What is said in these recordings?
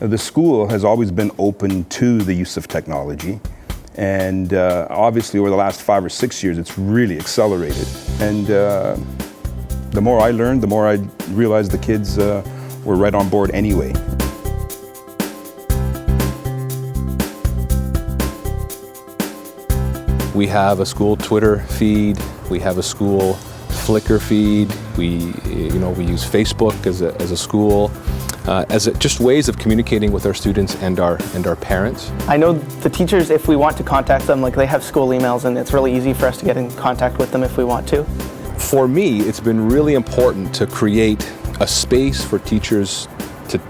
The school has always been open to the use of technology, and obviously over the last 5 or 6 years it's really accelerated. And the more I learned, the more I realized the kids were right on board anyway. We have a school Twitter feed, we have a school Flickr feed, we use Facebook as a school, just ways of communicating with our students and our parents. I know the teachers, if we want to contact them, they have school emails, and it's really easy for us to get in contact with them if we want to. For me, it's been really important to create a space for teachers to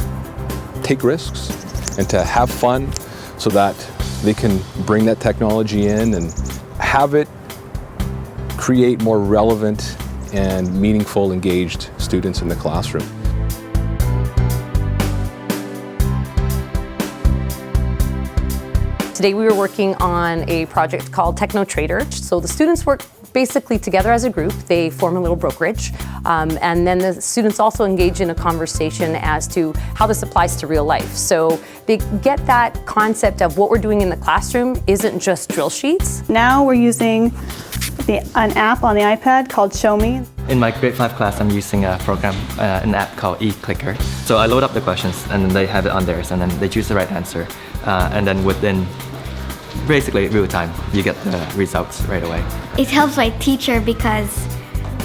take risks and to have fun so that they can bring that technology in and have it create more relevant and meaningful, engaged students in the classroom. Today we were working on a project called Techno Trader. So the students work basically together as a group. They form a little brokerage. And then the students also engage in a conversation as to how this applies to real life. So they get that concept of what we're doing in the classroom isn't just drill sheets. Now we're using an app on the iPad called Show Me. In my grade 5 class, I'm using a program, an app called eClicker. So I load up the questions and then they have it on theirs and then they choose the right answer. And then within basically real time, you get the results right away. It helps my teacher because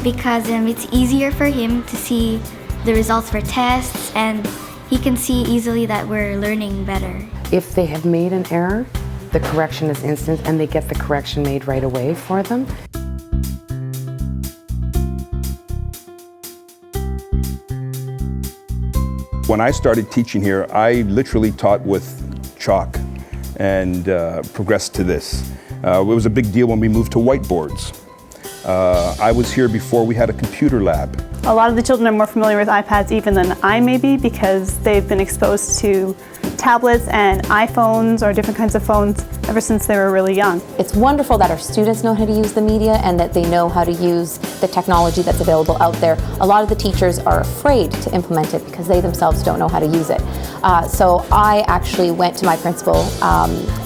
it's easier for him to see the results for tests, and he can see easily that we're learning better. If they have made an error, the correction is instant and they get the correction made right away for them. When I started teaching here, I literally taught with chalk and progressed to this. It was a big deal when we moved to whiteboards. I was here before we had a computer lab. A lot of the children are more familiar with iPads even than I may be because they've been exposed to tablets and iPhones or different kinds of phones ever since they were really young. It's wonderful that our students know how to use the media and that they know how to use the technology that's available out there. A lot of the teachers are afraid to implement it because they themselves don't know how to use it. So I actually went to my principal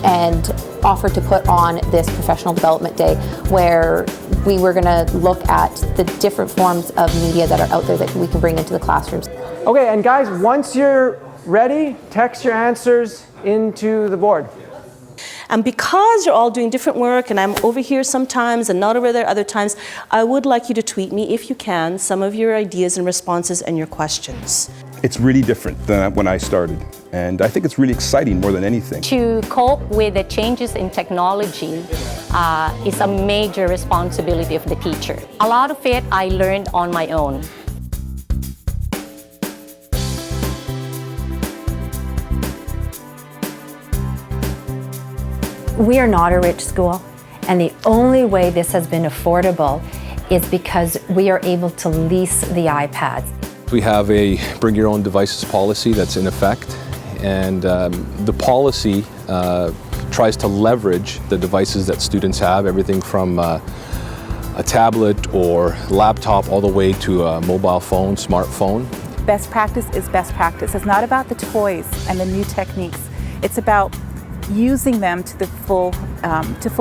and offered to put on this professional development day where we were going to look at the different forms of media that are out there that we can bring into the classrooms. Okay, and guys, once you're ready, text your answers into the board. And because you're all doing different work and I'm over here sometimes and not over there other times, I would like you to tweet me, if you can, some of your ideas and responses and your questions. It's really different than when I started, and I think it's really exciting more than anything. To cope with the changes in technology is a major responsibility of the teacher. A lot of it I learned on my own. We are not a rich school, and the only way this has been affordable is because we are able to lease the iPads. We have a bring your own devices policy that's in effect, and the policy tries to leverage the devices that students have, everything from a tablet or laptop all the way to a mobile phone, smartphone. Best practice is best practice. It's not about the toys and the new techniques. It's about using them to the full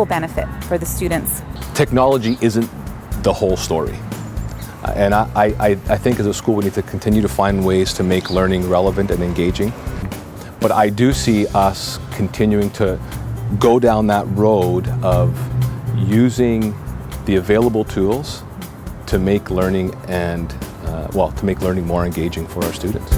benefit for the students. Technology isn't the whole story. And I think as a school we need to continue to find ways to make learning relevant and engaging. But I do see us continuing to go down that road of using the available tools to make learning more engaging for our students.